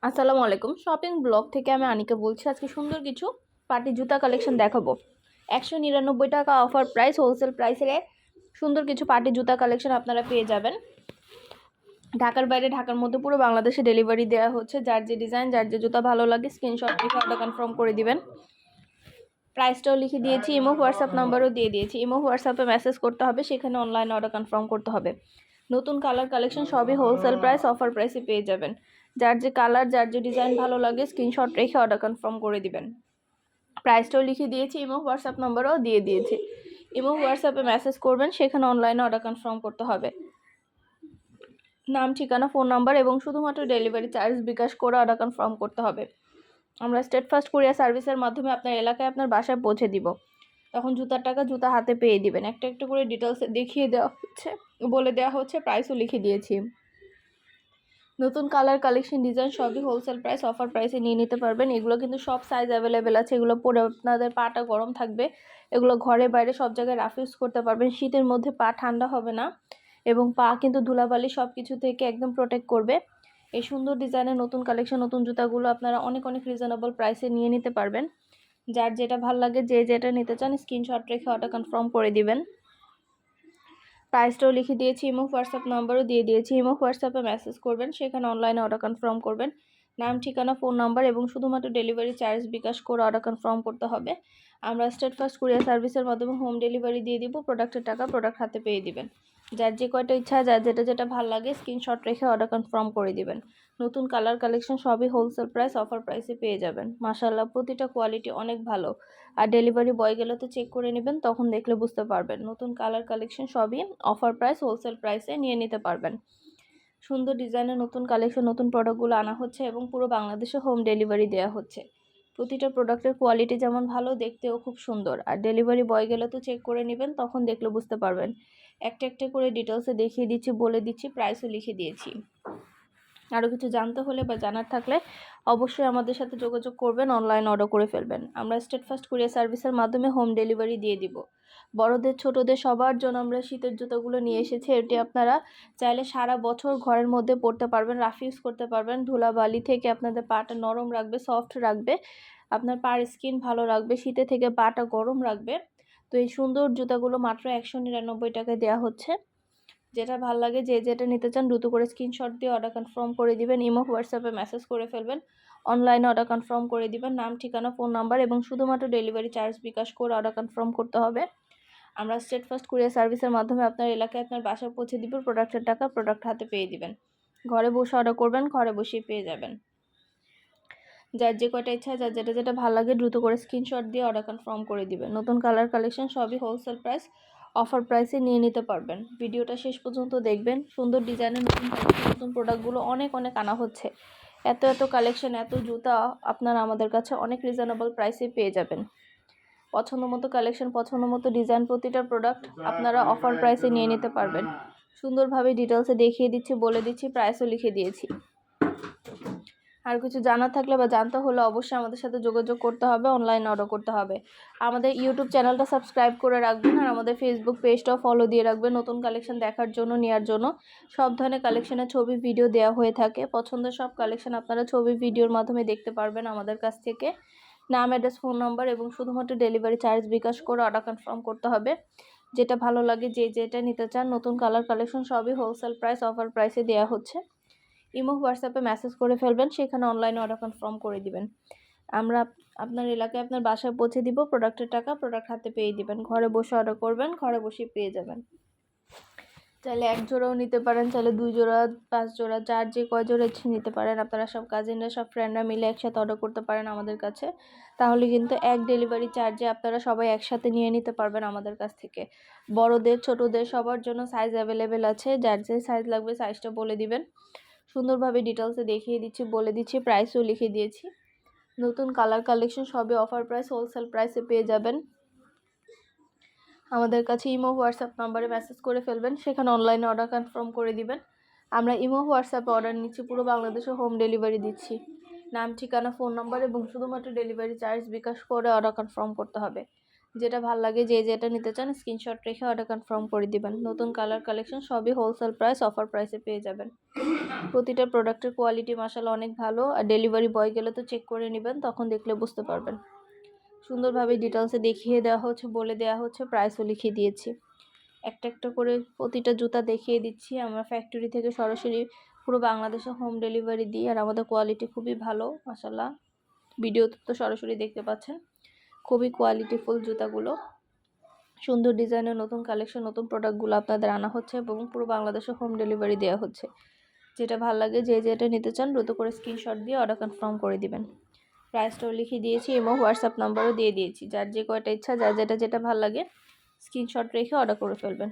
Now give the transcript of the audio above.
আসসালামু আলাইকুম। Shopping blog থেকে আমি আনিকা বলছি। আজকে সুন্দর কিছু পার্টি জুতা কালেকশন দেখাবো। 199 টাকা অফার প্রাইস, হোলসেল প্রাইসে সুন্দর কিছু পার্টি জুতা কালেকশন আপনারা পেয়ে যাবেন। ঢাকার বাইরে, ঢাকার মধ্যে পুরো বাংলাদেশে ডেলিভারি দেওয়া হচ্ছে। যার যে ডিজাইন, যার যে জুতা ভালো লাগে স্ক্রিনশট রেখে অর্ডার কনফার্ম করে দিবেন। প্রাইসটাও লিখে দিয়েছি, ইমো হোয়াটসঅ্যাপ নাম্বারও দিয়ে দিয়েছি। ইমো হোয়াটসঅ্যাপে মেসেজ করতে হবে, সেখানে অনলাইনে অর্ডার কনফার্ম করতে হবে। নতুন কালার কালেকশন সবই হোলসেল প্রাইস, অফার প্রাইসে পেয়ে যাবেন। যার যে কালার, যার যে ডিজাইন ভালো লাগে স্ক্রিনশট রেখে অর্ডার কনফার্ম করে দিবেন। প্রাইসটাও লিখে দিয়েছি, ইমো হোয়াটসঅ্যাপ নাম্বারও দিয়ে দিয়েছি। ইমো হোয়াটসঅ্যাপে মেসেজ করবেন, সেখানে অনলাইনে অর্ডার কনফার্ম করতে হবে। নাম, ঠিকানা, ফোন নাম্বার এবং শুধুমাত্র ডেলিভারি চার্জ বিকাশ করে অর্ডার কনফার্ম করতে হবে। আমরা স্টেটফাস্ট কুরিয়ার সার্ভিসের মাধ্যমে আপনার এলাকায় আপনার বাসায় পৌঁছে দিব। তখন জুতার টাকা জুতা হাতে পেয়ে দিবেন। একটা একটা করে ডিটেলস দেখিয়ে দেওয়া হচ্ছে, বলে দেওয়া হচ্ছে, প্রাইসও লিখে দিয়েছি। নতুন কালার কালেকশন ডিজাইন সবই হোলসেল প্রাইস, অফার প্রাইসে নিয়ে নিতে পারবেন। এগুলো কিন্তু সব সাইজ অ্যাভেলেবেল আছে। এগুলো পরে আপনাদের পাটা গরম থাকবে। এগুলো ঘরে বাইরে সব জায়গায় রাফ ইউজ করতে পারবেন। শীতের মধ্যে পা ঠান্ডা হবে না এবং পা কিন্তু ধুলাবালি সব কিছু থেকে একদম প্রোটেক্ট করবে। এই সুন্দর ডিজাইনের নতুন কালেকশন, নতুন জুতাগুলো আপনারা অনেক অনেক রিজনেবল প্রাইসে নিয়ে নিতে পারবেন। যার যেটা ভাল লাগে, যে যেটা নিতে চান স্ক্রিনশট রেখে অর্ডার কনফার্ম করে দিবেন। প্রাইসটাও লিখে দিয়েছি, ইমো হোয়াটসঅ্যাপ নাম্বারও দিয়ে দিয়েছি। ইমো হোয়াটসঅ্যাপে মেসেজ করবেন, সেখানে অনলাইনে অর্ডার কনফার্ম করবেন। নাম, ঠিকানা, ফোন নাম্বার এবং শুধুমাত্র ডেলিভারি চার্জ বিকাশ করে অর্ডার কনফার্ম করতে হবে। আমরা স্টেটফাস্ট কুরিয়ার সার্ভিসের মাধ্যমে হোম ডেলিভারি দিয়ে দিব। প্রোডাক্টের টাকা প্রোডাক্ট হাতে পেয়ে দিবেন। যার যে কয়টা ইচ্ছা, যার যেটা যেটা ভালো লাগে স্ক্রিনশট রেখে অর্ডার কনফার্ম করে দিবেন। নতুন কালার কালেকশন সবই হোলসেল প্রাইস, অফার প্রাইসে পেয়ে যাবেন। মাশাআল্লাহ, প্রতিটা কোয়ালিটি অনেক ভালো। আর ডেলিভারি বয় গেলে তো চেক করে নেবেন, তখন দেখলে বুঝতে পারবেন। নতুন কালার কালেকশন সবই অফার প্রাইস, হোলসেল প্রাইসে নিয়ে নিতে পারবেন। সুন্দর ডিজাইনের নতুন কালেকশন, নতুন প্রোডাক্টগুলো আনা হচ্ছে এবং পুরো বাংলাদেশে হোম ডেলিভারি দেওয়া হচ্ছে। প্রতিটা প্রোডাক্টের কোয়ালিটি যেমন ভালো, দেখতেও খুব সুন্দর। আর ডেলিভারি বয় গেলে তো চেক করে নেবেন, তখন দেখলে বুঝতে পারবেন। একটা একটা করে ডিটেলসে দেখিয়ে দিচ্ছি, বলে দিচ্ছি, প্রাইসও লিখে দিয়েছি। আরও কিছু জানতে হলে বা জানার থাকলে অবশ্যই আমাদের সাথে যোগাযোগ করবেন, অনলাইন অর্ডার করে ফেলবেন। আমরা স্টেটফাস্ট কুরিয়ার সার্ভিসের মাধ্যমে হোম ডেলিভারি দিয়ে দিব। বড়দের ছোটদের সবার জন্য আমরা শীতের জুতোগুলো নিয়ে এসেছি। এটি আপনারা চাইলে সারা বছর ঘরের মধ্যে পরতে পারবেন, রাফ ইউজ করতে পারবেন। ধুলাবালি থেকে আপনাদের পাটা নরম রাখবে, সফট রাখবে, আপনার পার স্কিন ভালো রাখবে, শীতে থেকে পাটা গরম রাখবে। তো এই সুন্দর জুতাগুলো মাত্র 199 টাকায় দেওয়া হচ্ছে। যেটা ভাল লাগে, যে যেটা নিতে চান দ্রুত করে স্ক্রিনশট দিয়ে অর্ডার কনফার্ম করে দিবেন। ইমো হোয়াটসঅ্যাপে মেসেজ করে ফেলবেন, অনলাইনে অর্ডার কনফার্ম করে দিবেন। নাম, ঠিকানা, ফোন নাম্বার এবং শুধুমাত্র ডেলিভারি চার্জ বিকাশ করে অর্ডার কনফার্ম করতে হবে। আমরা স্টেটফাস্ট কুরিয়ার সার্ভিসের মাধ্যমে আপনার এলাকায় আপনার বাসায় পৌঁছে দিব। প্রোডাক্টের টাকা প্রোডাক্ট হাতে পেয়ে দিবেন। ঘরে বসে অর্ডার করবেন, ঘরে বসেই পেয়ে যাবেন। যার যে কয়টা ইচ্ছা, যার যেটা যেটা ভালো লাগে দ্রুত করে স্ক্রিনশট দিয়ে অর্ডার কনফার্ম করে দিবেন। নতুন কালার কালেকশন সবই হোলসেল প্রাইস, অফার প্রাইসে নিয়ে নিতে পারবেন। ভিডিওটা শেষ পর্যন্ত দেখবেন। সুন্দর ডিজাইনের নতুন কালেকশন, নতুন প্রোডাক্টগুলো অনেক অনেক আনা হচ্ছে। এত এত কালেকশন, এত জুতা আপনারা আমাদের কাছে অনেক রিজনেবল প্রাইসে পেয়ে যাবেন। পছন্দ মতো কালেকশন, পছন্দ মতো ডিজাইন, প্রতিটা প্রোডাক্ট আপনারা অফার প্রাইসে নিয়ে নিতে পারবেন। সুন্দরভাবে ডিটেলসে দেখিয়ে দিচ্ছি, বলে দিচ্ছি, প্রাইসও লিখে দিয়েছি। আর কিছু জানার থাকলে বা জানতে হলে অবশ্যই আমাদের সাথে যোগাযোগ করতে হবে, অনলাইন অর্ডার করতে হবে। আমাদের ইউটিউব চ্যানেলটা সাবস্ক্রাইব করে রাখবেন আর আমাদের ফেসবুক পেজটাও ফলো দিয়ে রাখবেন, নতুন কালেকশন দেখার জন্য, নেওয়ার জন্য। সব ধরনের কালেকশনের ছবি ভিডিও দেওয়া হয়ে থাকে। পছন্দের সব কালেকশন আপনারা ছবি ভিডিওর মাধ্যমে দেখতে পারবেন আমাদের কাছ থেকে। নাম, অ্যাড্রেস, ফোন নাম্বার এবং শুধুমাত্র ডেলিভারি চার্জ বিকাশ করে অর্ডার কনফার্ম করতে হবে। যেটা ভালো লাগে, যে যেটা নিতে চান, নতুন কালার কালেকশন সবই হোলসেল প্রাইস, অফার প্রাইসে দেওয়া হচ্ছে। ইমো হোয়াটসঅ্যাপে মেসেজ করে ফেলবেন, সেখানে অনলাইনে অর্ডার কনফার্ম করে দিবেন। আমরা আপনার এলাকায় আপনার বাসায় পৌঁছে দিব। প্রোডাক্টের টাকা প্রোডাক্ট হাতে পেয়ে দিবেন। ঘরে বসে অর্ডার করবেন, ঘরে বসেই পেয়ে যাবেন। চাইলে এক জোড়াও নিতে পারেন, চাইলে 2 জোড়া, 5 জোড়া, যার যে কয় জোড়া ইচ্ছে নিতে পারেন। আপনারা সব কাজিনরা, সব ফ্রেন্ডরা মিলে একসাথে অর্ডার করতে পারেন আমাদের কাছে। তাহলে কিন্তু এক ডেলিভারি চার্জে আপনারা সবাই একসাথে নিয়ে নিতে পারবেন আমাদের কাছ থেকে। বড়দের ছোটদের সবার জন্য সাইজ অ্যাভেলেবেল আছে। যার যে সাইজ লাগবে সাইজটা বলে দিবেন। সুন্দরভাবে ডিটেলসে দেখিয়ে দিচ্ছি, বলে দিচ্ছি, প্রাইসও লিখে দিয়েছি। নতুন কালার কালেকশন সবই অফার প্রাইস, হোলসেল প্রাইসে পেয়ে যাবেন। আমাদের কাছে ইমো হোয়াটসঅ্যাপ নাম্বারে মেসেজ করে ফেলবেন, সেখানে অনলাইনে অর্ডার কনফার্ম করে দিবেন। আমরা ইমো হোয়াটসঅ্যাপে অর্ডার নিচ্ছি, পুরো বাংলাদেশে হোম ডেলিভারি দিচ্ছি। নাম, ঠিকানা, ফোন নাম্বার এবং শুধুমাত্র ডেলিভারি চার্জ বিকাশ করে অর্ডার কনফার্ম করতে হবে। যেটা ভাল লাগে যে যেটা নিতে চান স্ক্রিনশট রেখে অর্ডার কনফার্ম করে দিবেন। নতুন কালার কালেকশন সবই হোলসেল প্রাইস অফার প্রাইসে পেয়ে যাবেন। প্রতিটা প্রোডাক্টের কোয়ালিটি মাশাআল্লাহ অনেক ভালো, আর ডেলিভারি বয় গেলে তো চেক করে নেবেন, তখন দেখলে বুঝতে পারবেন। সুন্দরভাবে ডিটেলসে দেখিয়ে দেওয়া হচ্ছে, বলে দেওয়া হচ্ছে, প্রাইসও লিখিয়ে দিয়েছি। একটা একটা করে প্রতিটা জুতা দেখিয়ে দিচ্ছি। আমরা ফ্যাক্টরি থেকে সরাসরি পুরো বাংলাদেশে হোম ডেলিভারি দিই, আর আমাদের কোয়ালিটি খুবই ভালো মাশাআল্লাহ। ভিডিওতে তো সরাসরি দেখতে পাচ্ছেন, খুবই কোয়ালিটিফুল জুতাগুলো। সুন্দর ডিজাইনের নতুন কালেকশন, নতুন প্রোডাক্টগুলো আপনাদের আনা হচ্ছে এবং পুরো বাংলাদেশে হোম ডেলিভারি দেওয়া হচ্ছে। যেটা ভালো লাগে যে যেটা নিতে চান দ্রুত করে স্ক্রিনশট দিয়ে অর্ডার কনফার্ম করে দিবেন। প্রাইসটাও লিখিয়ে দিয়েছি এবং হোয়াটসঅ্যাপ নাম্বারও দিয়ে দিয়েছি। যার যে কয়টা ইচ্ছা, যার যেটা ভালো লাগে স্ক্রিনশট রেখে অর্ডার করে ফেলবেন।